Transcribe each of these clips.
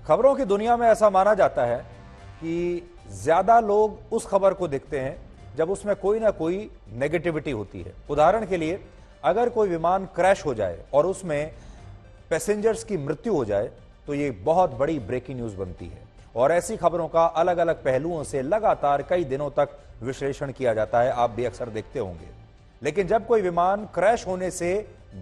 खबरों की दुनिया में ऐसा माना जाता है कि ज्यादा लोग उस खबर को देखते हैं जब उसमें कोई ना कोई नेगेटिविटी होती है। उदाहरण के लिए, अगर कोई विमान क्रैश हो जाए और उसमें पैसेंजर्स की मृत्यु हो जाए तो ये बहुत बड़ी ब्रेकिंग न्यूज बनती है और ऐसी खबरों का अलग अलग पहलुओं से लगातार कई दिनों तक विश्लेषण किया जाता है। आप भी अक्सर देखते होंगे। लेकिन जब कोई विमान क्रैश होने से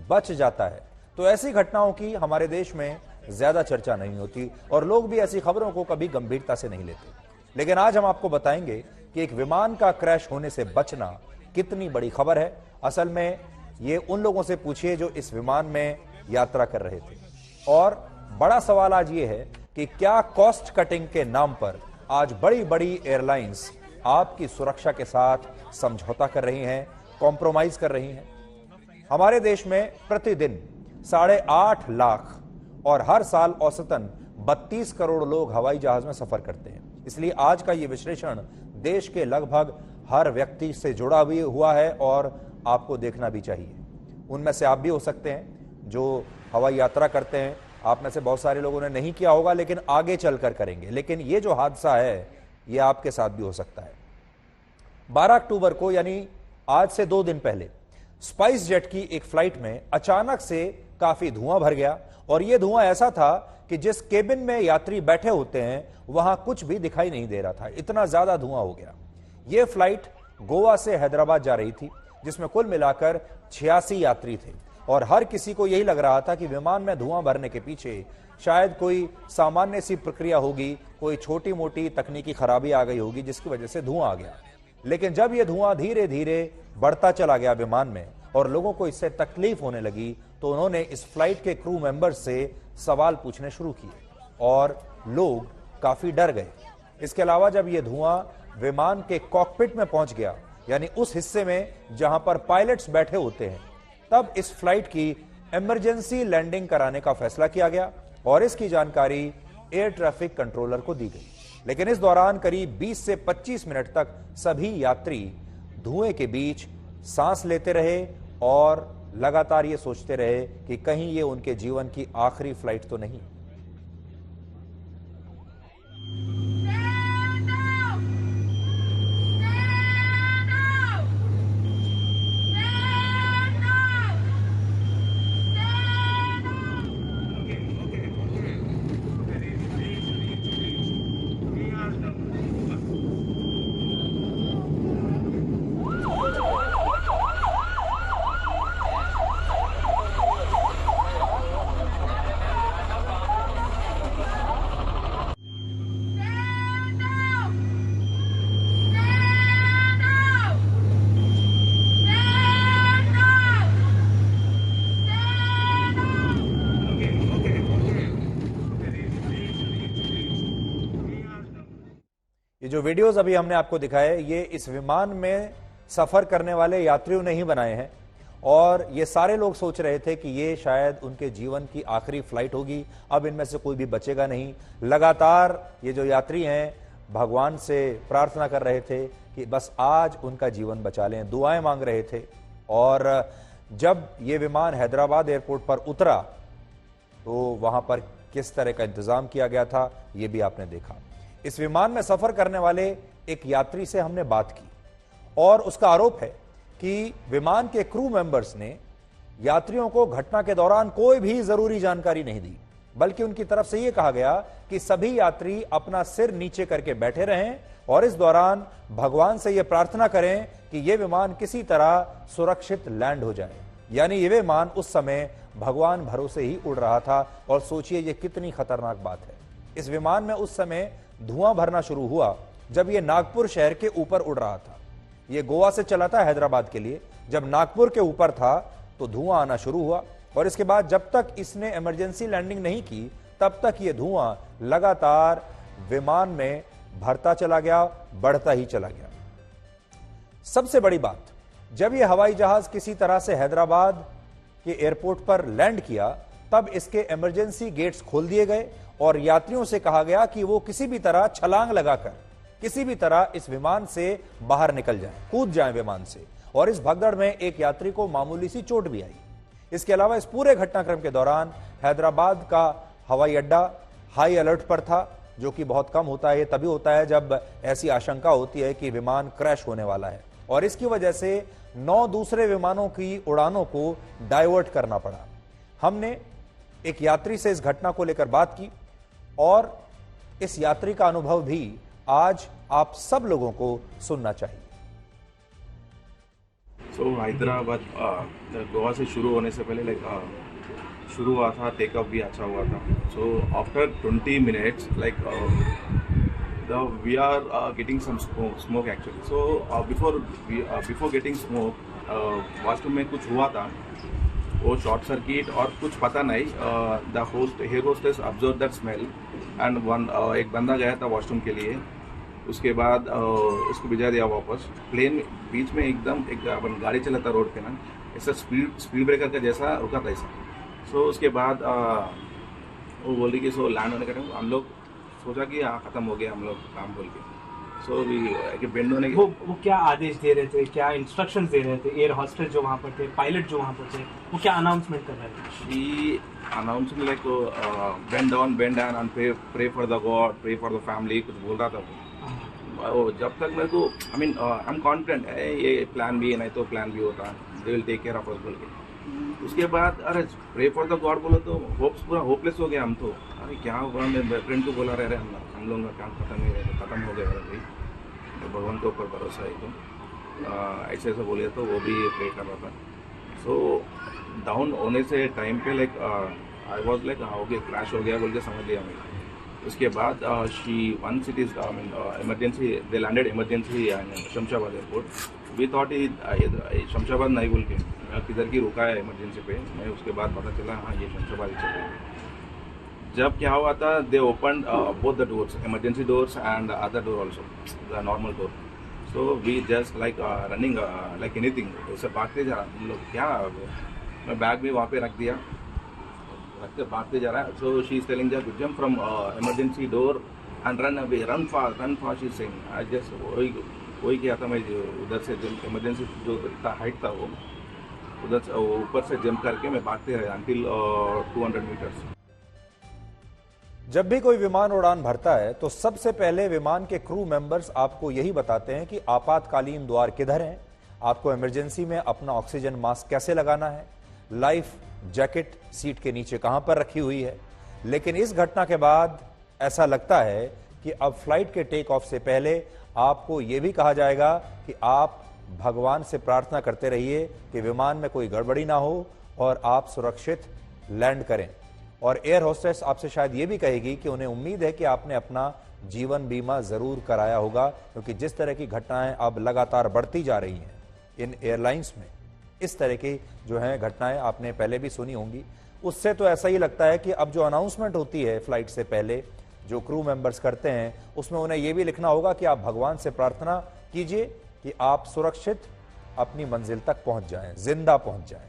बच जाता है तो ऐसी घटनाओं की हमारे देश में ज्यादा चर्चा नहीं होती और लोग भी ऐसी खबरों को कभी गंभीरता से नहीं लेते। लेकिन आज हम आपको बताएंगे कि एक विमान का क्रैश होने से बचना कितनी बड़ी खबर है। असल में ये उन लोगों से पूछिए जो इस विमान में यात्रा कर रहे थे। और बड़ा सवाल आज ये है कि क्या कॉस्ट कटिंग के नाम पर आज बड़ी बड़ी एयरलाइंस आपकी सुरक्षा के साथ समझौता कर रही हैं, कॉम्प्रोमाइज कर रही हैं। हमारे देश में प्रतिदिन 8.5 लाख और हर साल औसतन 32 करोड़ लोग हवाई जहाज में सफर करते हैं। इसलिए आज का यह विश्लेषण देश के लगभग हर व्यक्ति से जुड़ा भी हुआ है और आपको देखना भी चाहिए। उनमें से आप भी हो सकते हैं जो हवाई यात्रा करते हैं। आप में से बहुत सारे लोगों ने नहीं किया होगा, लेकिन आगे चलकर करेंगे। लेकिन ये जो हादसा है ये आपके साथ भी हो सकता है। 12 अक्टूबर को, यानी आज से 2 दिन पहले, स्पाइस जेट की एक फ्लाइट में अचानक से काफी धुआं भर गया और यह धुआं ऐसा था कि जिस केबिन में यात्री बैठे होते हैं वहां कुछ भी दिखाई नहीं दे रहा था, इतना ज्यादा धुआं हो गया। यह फ्लाइट गोवा से हैदराबाद जा रही थी जिसमें कुल मिलाकर 86 यात्री थे और हर किसी को यही लग रहा था कि विमान में धुआं भरने के पीछे शायद कोई सामान्य सी प्रक्रिया होगी, कोई छोटी मोटी तकनीकी खराबी आ गई होगी जिसकी वजह से धुआं आ गया। लेकिन जब यह धुआं धीरे धीरे बढ़ता चला गया विमान में और लोगों को इससे तकलीफ होने लगी तो उन्होंने इस फ्लाइट के क्रू मेंबर से सवाल पूछने शुरू किए और लोग काफी डर गए। इसके अलावा जब यह धुआं विमान के कॉकपिट में पहुंच गया, यानी उस हिस्से में जहां पर पायलट्स बैठे होते हैं, तब इस फ्लाइट की इमरजेंसी लैंडिंग कराने का फैसला किया गया और इसकी जानकारी एयर ट्रैफिक कंट्रोलर को दी गई। लेकिन इस दौरान करीब 20 से 25 मिनट तक सभी यात्री धुएं के बीच सांस लेते रहे और लगातार ये सोचते रहे कि कहीं ये उनके जीवन की आखिरी फ्लाइट तो नहीं। ये जो वीडियोस अभी हमने आपको दिखाए ये इस विमान में सफर करने वाले यात्रियों ने ही बनाए हैं और ये सारे लोग सोच रहे थे कि ये शायद उनके जीवन की आखिरी फ्लाइट होगी, अब इनमें से कोई भी बचेगा नहीं। लगातार ये जो यात्री हैं भगवान से प्रार्थना कर रहे थे कि बस आज उनका जीवन बचा लें, दुआएं मांग रहे थे। और जब ये विमान हैदराबाद एयरपोर्ट पर उतरा तो वहां पर किस तरह का इंतजाम किया गया था ये भी आपने देखा। इस विमान में सफर करने वाले एक यात्री से हमने बात की और उसका आरोप है कि विमान के क्रू मेंबर्स ने यात्रियों को घटना के दौरान कोई भी जरूरी जानकारी नहीं दी, बल्कि उनकी तरफ से यह कहा गया कि सभी यात्री अपना सिर नीचे करके बैठे रहें और इस दौरान भगवान से यह प्रार्थना करें कि यह विमान किसी तरह सुरक्षित लैंड हो जाए। यानी यह विमान उस समय भगवान भरोसे ही उड़ रहा था और सोचिए यह कितनी खतरनाक बात है। इस विमान में उस समय धुआं भरना शुरू हुआ जब यह नागपुर शहर के ऊपर उड़ रहा था। यह गोवा से चला था हैदराबाद के लिए। जब नागपुर के ऊपर था तो धुआं आना शुरू हुआ और इसके बाद जब तक इसने इमरजेंसी लैंडिंग नहीं की तब तक यह धुआं लगातार विमान में भरता चला गया, बढ़ता ही चला गया। सबसे बड़ी बात, जब यह हवाई जहाज किसी तरह से हैदराबाद के एयरपोर्ट पर लैंड किया तब इसके इमरजेंसी गेट्स खोल दिए गए और यात्रियों से कहा गया कि वो किसी भी तरह छलांग लगाकर किसी भी तरह इस विमान से बाहर निकल जाएं, कूद जाएं विमान से। और इस भगदड़ में एक यात्री को मामूली सी चोट भी आई। इसके अलावा इस पूरे घटनाक्रम के दौरान हैदराबाद का हवाई अड्डा हाई अलर्ट पर था, जो कि बहुत कम होता है। ये तभी होता है जब ऐसी आशंका होती है कि विमान क्रैश होने वाला है, और इसकी वजह से 9 दूसरे विमानों की उड़ानों को डाइवर्ट करना पड़ा। हमने एक यात्री से इस घटना को लेकर बात की और इस यात्री का अनुभव भी आज आप सब लोगों को सुनना चाहिए। हैदराबाद गोवा से शुरू होने से पहले शुरू हुआ था, टेकअप भी अच्छा हुआ था। So after 20 minutes we are getting some smoke actually. So before getting smoke, वास्तव में कुछ हुआ था, वो शॉर्ट सर्किट और कुछ पता नहीं। The air hostess observe that smell and एक बंदा गया था वॉशरूम के लिए, उसके बाद उसको भिजा दिया वापस। प्लेन बीच में एकदम एक अपन गाड़ी चलाता रोड पे ना, ऐसा स्पीड ब्रेकर का जैसा रुका था ऐसा। सो उसके बाद वो बोल रही कि सो लैंड होने का टाइम हम लोग सोचा कि ख़त्म हो गया हम लोग काम बोल के। सो बेंड होने वो क्या आदेश दे रहे थे, क्या इंस्ट्रक्शंस दे रहे थे? एयर होस्टेस जो वहाँ पर थे, पायलट जो वहाँ पर थे, वो क्या अनाउंसमेंट कर रहे थे? She announcing like bend down and pray for the God, pray for the family, कुछ बोल रहा था वो। जब तक मेरे को आई एम कॉन्फिडेंट ये प्लान बी है, नहीं तो प्लान बी होता, they will take care of us बोल के। उसके बाद अरे प्रे फॉर द गॉड बोलो तो पूरा होपलेस हो गया हम तो। अरे क्या हुआ, मैं फ्रेंड को बोला रहे हम लोगों का काम खत्म हो गया भाई, तो भगवान के ऊपर भरोसा है। तो ऐसे बोले तो वो भी प्रे कर रहा था। सो डाउन होने से टाइम पे आई वॉज हो गया, क्रैश हो गया बोल के समझ लिया मैं। उसके बाद once it is emergency, they landed emergency in Shamshabad airport. We thought Shamshabad नहीं बोल के किधर की रुका है इमरजेंसी पे। मैं उसके बाद पता चला हाँ ये शमशाबाद ही चल रहा है। जब क्या हुआ था, they open both the doors, emergency doors and other door also, the normal door. So we just running like anything, उससे भागते जा रहा हम लोग। क्या मैं बैग भी वहाँ पे रख दिया, रखते भागते जा रहा है। So she is telling that jump from emergency door and run away, run fast she is saying. I just वही किया था मैं, उधर से इमरजेंसी जो इतना हाइट था वो उधर से ऊपर से जंप करके मैं भागते रहे अंटिल 200 मीटर्स। जब भी कोई विमान उड़ान भरता है तो सबसे पहले विमान के क्रू मेंबर्स आपको यही बताते हैं कि आपातकालीन द्वार किधर हैं, आपको इमरजेंसी में अपना ऑक्सीजन मास्क कैसे लगाना है, लाइफ जैकेट सीट के नीचे कहां पर रखी हुई है। लेकिन इस घटना के बाद ऐसा लगता है कि अब फ्लाइट के टेक ऑफ से पहले आपको यह भी कहा जाएगा कि आप भगवान से प्रार्थना करते रहिए कि विमान में कोई गड़बड़ी ना हो और आप सुरक्षित लैंड करें। और एयर होस्टेस आपसे शायद ये भी कहेगी कि उन्हें उम्मीद है कि आपने अपना जीवन बीमा जरूर कराया होगा, क्योंकि जिस तरह की घटनाएं अब लगातार बढ़ती जा रही हैं इन एयरलाइंस में, इस तरह की जो हैं घटनाएं आपने पहले भी सुनी होंगी। उससे तो ऐसा ही लगता है कि अब जो अनाउंसमेंट होती है फ्लाइट से पहले जो क्रू मेंबर्स करते हैं, उसमें उन्हें यह भी लिखना होगा कि आप भगवान से प्रार्थना कीजिए कि आप सुरक्षित अपनी मंजिल तक पहुंच जाएं, जिंदा पहुंच जाएं।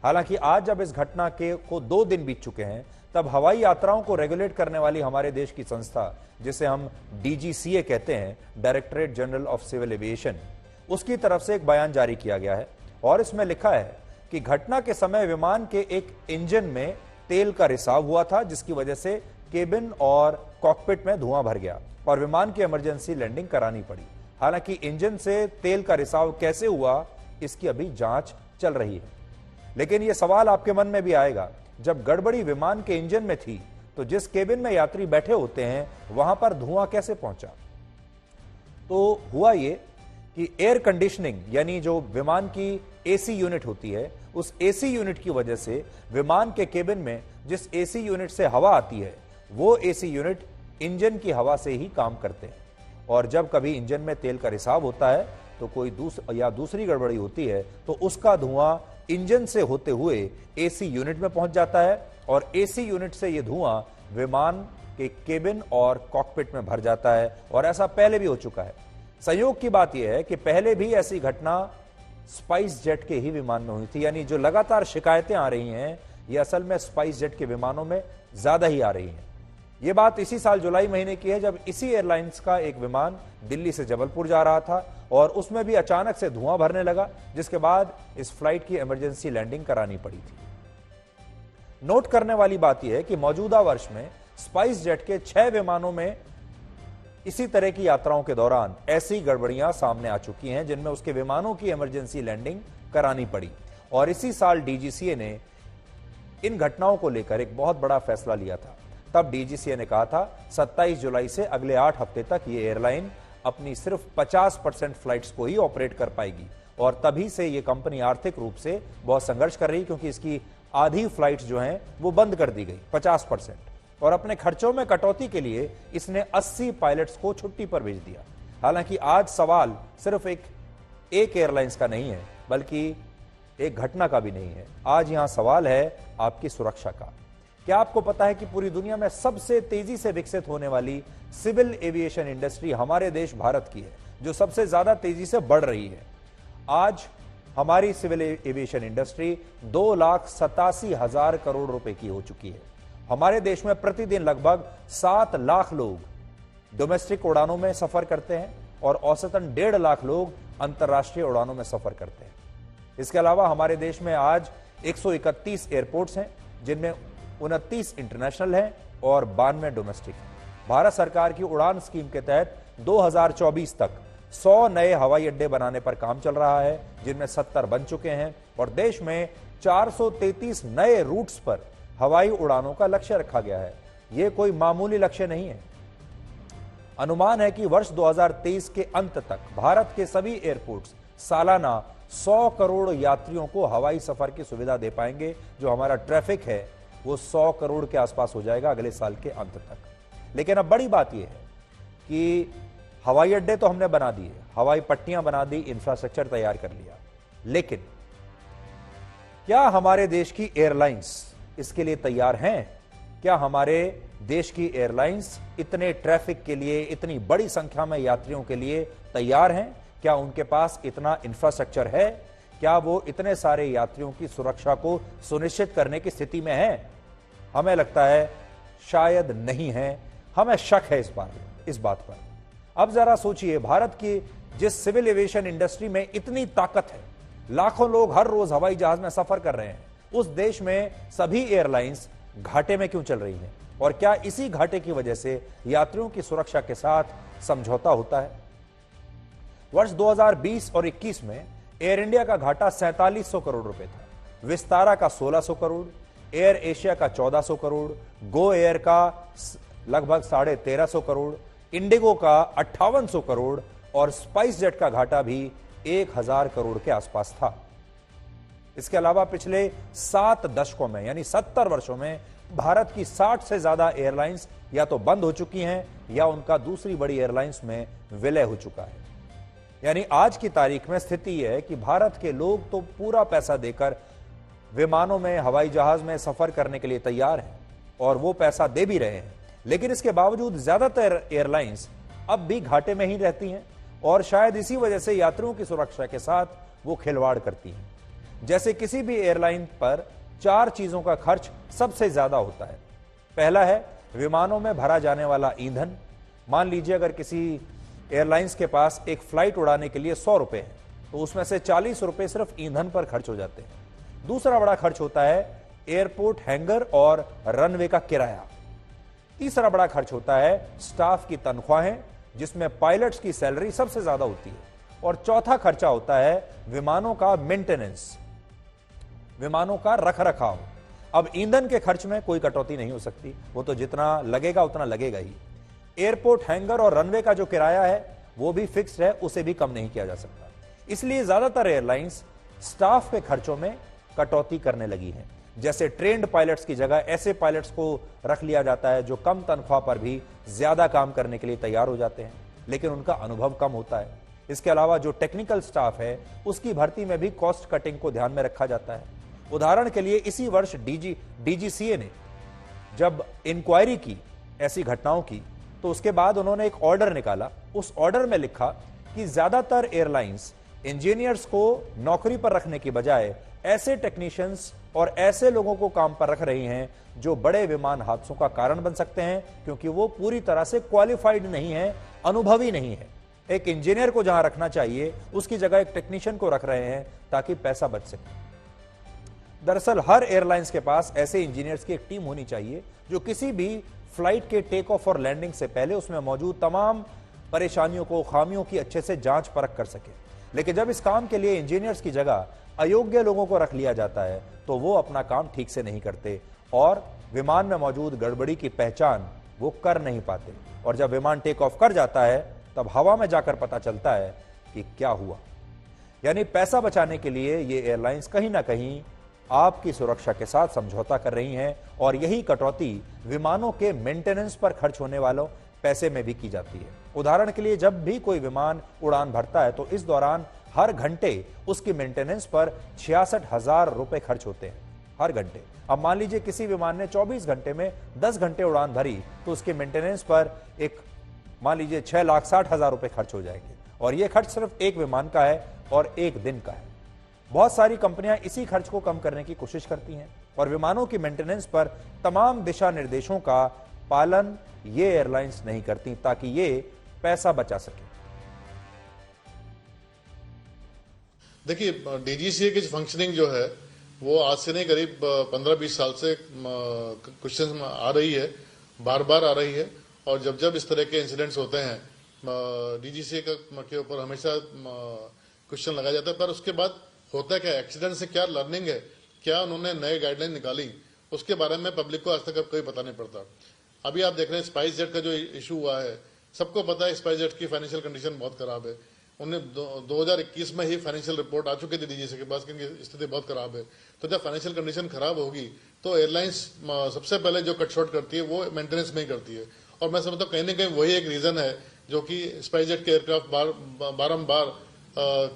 हालांकि आज जब इस घटना को 2 दिन बीत चुके हैं, तब हवाई यात्राओं को रेगुलेट करने वाली हमारे देश की संस्था, जिसे हम DGCA कहते हैं, directorate general of civil aviation, उसकी तरफ से एक बयान जारी किया गया है और इसमें लिखा है कि घटना के समय विमान के एक इंजन में तेल का रिसाव हुआ था, जिसकी वजह से केबिन और कॉकपिट में धुआं भर गया और विमान की इमरजेंसी लैंडिंग करानी पड़ी। हालांकि इंजन से तेल का रिसाव कैसे हुआ, इसकी अभी जांच चल रही है। लेकिन यह सवाल आपके मन में भी आएगा, जब गड़बड़ी विमान के इंजन में थी तो जिस केबिन में यात्री बैठे होते हैं वहां पर धुआं कैसे पहुंचा? तो हुआ ये कि एयर कंडीशनिंग यानी जो विमान की AC यूनिट होती है, उस AC यूनिट की वजह से विमान के केबिन में जिस AC यूनिट से हवा आती है, वो AC यूनिट इंजन की हवा से ही काम करते हैं। और जब कभी इंजन में तेल का रिसाव होता है तो कोई दूसरी गड़बड़ी होती है तो उसका धुआं इंजन से होते हुए AC यूनिट में पहुंच जाता है और AC यूनिट से यह धुआं विमान के केबिन और कॉकपिट में भर जाता है। और ऐसा पहले भी हो चुका है। संयोग की बात यह है कि पहले भी ऐसी घटना स्पाइस जेट के ही विमान में हुई थी। यानी जो लगातार शिकायतें आ रही हैं, ये असल में स्पाइस जेट के विमानों में ज्यादा ही आ रही हैं। ये बात इसी साल जुलाई महीने की है, जब इसी एयरलाइंस का एक विमान दिल्ली से जबलपुर जा रहा था और उसमें भी अचानक से धुआं भरने लगा, जिसके बाद इस फ्लाइट की इमरजेंसी लैंडिंग करानी पड़ी थी। नोट करने वाली बात यह है कि मौजूदा वर्ष में स्पाइस जेट के 6 विमानों में इसी तरह की यात्राओं के दौरान ऐसी गड़बड़ियां सामने आ चुकी हैं जिनमें उसके विमानों की इमरजेंसी लैंडिंग करानी पड़ी। और इसी साल डीजीसीए ने इन घटनाओं को लेकर एक बहुत बड़ा फैसला लिया था। तब डीजीसीए ने कहा था 27 जुलाई से अगले 8 हफ्ते तक ये एयरलाइन अपनी सिर्फ 50% फ्लाइट्स को ही ऑपरेट कर पाएगी। और तभी से ये कंपनी आर्थिक रूप से बहुत संघर्ष कर रही, क्योंकि इसकी आधी फ्लाइट्स जो हैं वो बंद कर दी गई 50%। और अपने खर्चों में कटौती के लिए इसने 80 पायलट्स को छुट्टी पर भेज दिया। हालांकि आज सवाल सिर्फ एक एयरलाइंस का नहीं है, बल्कि एक घटना का भी नहीं है। आज यहां सवाल है आपकी सुरक्षा का। क्या आपको पता है कि पूरी दुनिया में सबसे तेजी से विकसित होने वाली सिविल एविएशन इंडस्ट्री हमारे देश भारत की है, जो सबसे ज्यादा तेजी से बढ़ रही है। आज हमारी सिविल एविएशन इंडस्ट्री 2,87,000 करोड़ रुपए की हो चुकी है। हमारे देश में प्रतिदिन लगभग 7 लाख लोग डोमेस्टिक उड़ानों में सफर करते हैं और औसतन 1.5 लाख लोग अंतर्राष्ट्रीय उड़ानों में सफर करते हैं। इसके अलावा हमारे देश में आज 131 एयरपोर्ट्स हैं, जिनमें 29 इंटरनेशनल हैं और 92 डोमेस्टिक हैं। भारत सरकार की उड़ान स्कीम के तहत 2024 तक 100 नए हवाई अड्डे बनाने पर काम चल रहा है, जिनमें 70 बन चुके हैं। और देश में 433 नए रूट्स पर हवाई उड़ानों का लक्ष्य रखा गया है। यह कोई मामूली लक्ष्य नहीं है। अनुमान है कि वर्ष 2023 के अंत तक भारत के सभी एयरपोर्ट्स सालाना 100 करोड़ यात्रियों को हवाई सफर की सुविधा दे पाएंगे। जो हमारा ट्रैफिक है वो 100 करोड़ के आसपास हो जाएगा अगले साल के अंत तक। लेकिन अब बड़ी बात यह है कि हवाई अड्डे तो हमने बना दिए, हवाई पट्टियां बना दी, इंफ्रास्ट्रक्चर तैयार कर लिया, लेकिन क्या हमारे देश की एयरलाइंस इसके लिए तैयार हैं? क्या हमारे देश की एयरलाइंस इतने ट्रैफिक के लिए, इतनी बड़ी संख्या में यात्रियों के लिए तैयार हैं? क्या उनके पास इतना इंफ्रास्ट्रक्चर है? क्या वो इतने सारे यात्रियों की सुरक्षा को सुनिश्चित करने की स्थिति में है? हमें लगता है शायद नहीं है। हमें शक है इस बात पर। अब जरा सोचिए, भारत की जिस सिविल एविएशन इंडस्ट्री में इतनी ताकत है, लाखों लोग हर रोज हवाई जहाज में सफर कर रहे हैं, उस देश में सभी एयरलाइंस घाटे में क्यों चल रही हैं? और क्या इसी घाटे की वजह से यात्रियों की सुरक्षा के साथ समझौता होता है? वर्ष 2020 और 21 में एयर इंडिया का घाटा 4700 करोड़ रुपए था, विस्तारा का 1600 करोड़, एयर एशिया का 1400 करोड़, गो एयर का लगभग 1350 करोड़, इंडिगो का 5800 करोड़ और स्पाइस जेट का घाटा भी 1000 करोड़ के आसपास था। इसके अलावा पिछले 7 दशकों में यानी 70 वर्षों में भारत की 60 से ज्यादा एयरलाइंस या तो बंद हो चुकी हैं या उनका दूसरी बड़ी एयरलाइंस में विलय हो चुका है। यानी आज की तारीख में स्थिति यह है कि भारत के लोग तो पूरा पैसा देकर विमानों में, हवाई जहाज में सफर करने के लिए तैयार हैं और वो पैसा दे भी रहे हैं, लेकिन इसके बावजूद ज्यादातर एयरलाइंस अब भी घाटे में ही रहती हैं और शायद इसी वजह से यात्रियों की सुरक्षा के साथ वो खिलवाड़ करती हैं। जैसे किसी भी एयरलाइन पर 4 चीजों का खर्च सबसे ज्यादा होता है। पहला है विमानों में भरा जाने वाला ईंधन। मान लीजिए अगर किसी एयरलाइंस के पास एक फ्लाइट उड़ाने के लिए 100 रुपए है, तो उसमें से 40 रुपए सिर्फ ईंधन पर खर्च हो जाते हैं। दूसरा बड़ा खर्च होता है एयरपोर्ट हैंगर और रनवे का किराया। तीसरा बड़ा खर्च होता है स्टाफ की तनख्वाहें, जिसमें पायलट्स की सैलरी सबसे ज्यादा होती है। और चौथा खर्चा होता है विमानों का मेंटेनेंस, विमानों का रखरखाव। अब ईंधन के खर्च में कोई कटौती नहीं हो सकती, वो तो जितना लगेगा उतना लगेगा ही। एयरपोर्ट हैंगर और रनवे का जो किराया है वो भी फिक्स्ड है, उसे भी कम नहीं किया जा सकता। इसलिए ज्यादातर एयरलाइंस स्टाफ के खर्चों में कटौती करने लगी है। जैसे ट्रेंड पायलट्स की जगह ऐसे पायलट्स को रख लिया जाता है जो कम तनख्वाह पर भी ज्यादा काम करने के लिए तैयार हो जाते हैं, लेकिन उनका अनुभव कम होता है। इसके अलावा जो टेक्निकल स्टाफ है उसकी भर्ती में भी कॉस्ट कटिंग को ध्यान में रखा जाता है। उदाहरण के लिए इसी वर्ष डीजीसीए ने जब इंक्वायरी की ऐसी घटनाओं की, तो उसके बाद उन्होंने एक ऑर्डर निकाला। उस ऑर्डर में लिखा कि ज्यादातर एयरलाइंस इंजीनियर्स को नौकरी पर रखने की बजाय ऐसे टेक्नीशियंस और ऐसे लोगों को काम पर रख रही हैं जो बड़े विमान हादसों का कारण बन सकते हैं, क्योंकि वो पूरी तरह से क्वालिफाइड नहीं है, अनुभवी नहीं है। एक इंजीनियर को जहां रखना चाहिए उसकी जगह एक टेक्नीशियन को रख रहे हैं ताकि पैसा बच सके। दरअसल हर एयरलाइंस के पास ऐसे इंजीनियर्स की एक टीम होनी चाहिए जो किसी भी फ्लाइट के टेक ऑफ और लैंडिंग से पहले उसमें मौजूद तमाम परेशानियों को, खामियों की अच्छे से जांच परख कर सके। लेकिन जब इस काम के लिए इंजीनियर्स की जगह अयोग्य लोगों को रख लिया जाता है तो वो अपना काम ठीक से नहीं करते और विमान में मौजूद गड़बड़ी की पहचान वो कर नहीं पाते। और जब विमान टेक ऑफ कर जाता है तब हवा में जाकर पता चलता है कि क्या हुआ। यानी पैसा बचाने के लिए ये एयरलाइंस कहीं ना कहीं आपकी सुरक्षा के साथ समझौता कर रही हैं और यही कटौती विमानों के मेंटेनेंस पर खर्च होने वालों पैसे में भी की जाती है। उदाहरण के लिए जब भी कोई विमान उड़ान भरता है तो इस दौरान हर घंटे उसकी मेंटेनेंस पर 66,000 रुपए खर्च होते हैं, हर घंटे। अब मान लीजिए किसी विमान ने 24 घंटे में 10 घंटे उड़ान भरी तो उसके मेंटेनेंस पर एक मान लीजिए 6,60,000 रुपए खर्च हो जाएंगे और यह खर्च सिर्फ एक विमान का है और एक दिन का है। बहुत सारी कंपनियां इसी खर्च को कम करने की कोशिश करती हैं और विमानों की मेंटेनेंस पर तमाम दिशा निर्देशों का पालन ये एयरलाइंस नहीं करती ताकि ये पैसा बचा सके। देखिए, डीजीसीए की फंक्शनिंग जो है वो आज से नहीं, करीब 15-20 साल से क्वेश्चन आ रही है, बार बार आ रही है। और जब जब इस तरह के इंसिडेंट्स होते हैं डीजीसीए के ऊपर हमेशा क्वेश्चन लगाया जाता है। पर उसके बाद होता है क्या, एक्सीडेंट से क्या लर्निंग है, क्या उन्होंने नए गाइडलाइन निकाली, उसके बारे में पब्लिक को आज तक कोई पता नहीं पड़ता। अभी आप देख रहे हैं स्पाइस जेट का जो इशू हुआ है, सबको पता है स्पाइस जेट की फाइनेंशियल कंडीशन बहुत खराब है। उन्हें 2021 में ही फाइनेंशियल रिपोर्ट आ चुकी थी डीजीसीए के पास कि इनकी स्थिति बहुत खराब है। तो जब फाइनेंशियल कंडीशन खराब होगी तो एयरलाइंस सबसे पहले जो कट शॉर्ट करती है वो मेंटेनेंस में ही करती है। और मैं समझता हूँ कहीं ना कहीं वही एक रीजन है जो कि स्पाइस जेट के एयरक्राफ्ट बारम्बार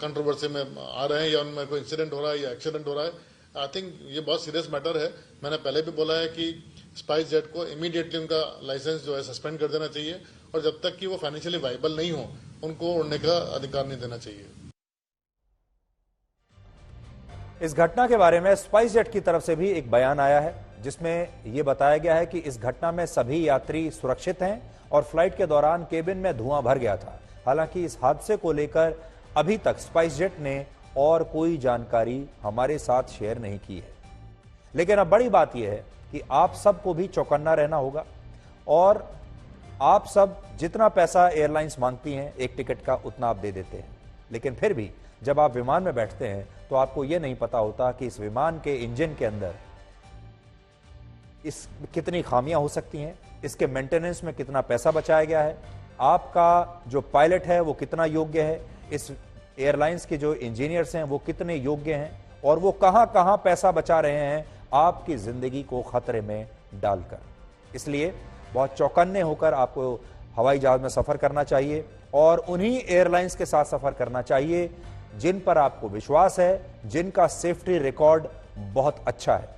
कंट्रोवर्सी में आ रहे हैं या उनमें कोई इंसिडेंट हो रहा है या एक्सीडेंट हो रहा है। आई थिंक ये बहुत सीरियस मैटर है। मैंने पहले भी बोला है कि स्पाइस जेट को इमीडिएटली उनका लाइसेंस जो है सस्पेंड कर देना चाहिए और जब तक कि वो फाइनेंशियली वाइबल नहीं हो उनको उड़ने का अधिकार नहीं देना चाहिए। इस घटना के बारे में स्पाइस जेट की तरफ से भी एक बयान आया है जिसमें यह बताया गया है कि इस घटना में सभी यात्री सुरक्षित हैं और फ्लाइट के दौरान केबिन में धुआं भर गया था। हालांकि इस हादसे को लेकर अभी तक स्पाइस जेट ने और कोई जानकारी हमारे साथ शेयर नहीं की है। लेकिन अब बड़ी बात यह है कि आप सबको भी चौकन्ना रहना होगा और आप सब जितना पैसा एयरलाइंस मांगती हैं एक टिकट का उतना आप दे देते हैं। लेकिन फिर भी जब आप विमान में बैठते हैं तो आपको यह नहीं पता होता कि इस विमान के इंजन के अंदर इस कितनी खामियां हो सकती हैं, इसके मेंटेनेंस में कितना पैसा बचाया गया है, आपका जो पायलट है वो कितना योग्य है, इस एयरलाइंस के जो इंजीनियर्स हैं वो कितने योग्य हैं और वो कहां कहां पैसा बचा रहे हैं आपकी जिंदगी को खतरे में डालकर। इसलिए बहुत चौकन्ने होकर आपको हवाई जहाज में सफर करना चाहिए और उन्हीं एयरलाइंस के साथ सफर करना चाहिए जिन पर आपको विश्वास है, जिनका सेफ्टी रिकॉर्ड बहुत अच्छा है।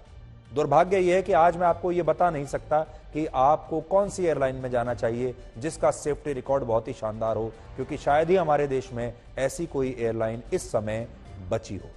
दुर्भाग्य यह है कि आज मैं आपको यह बता नहीं सकता कि आपको कौन सी एयरलाइन में जाना चाहिए जिसका सेफ्टी रिकॉर्ड बहुत ही शानदार हो, क्योंकि शायद ही हमारे देश में ऐसी कोई एयरलाइन इस समय बची हो।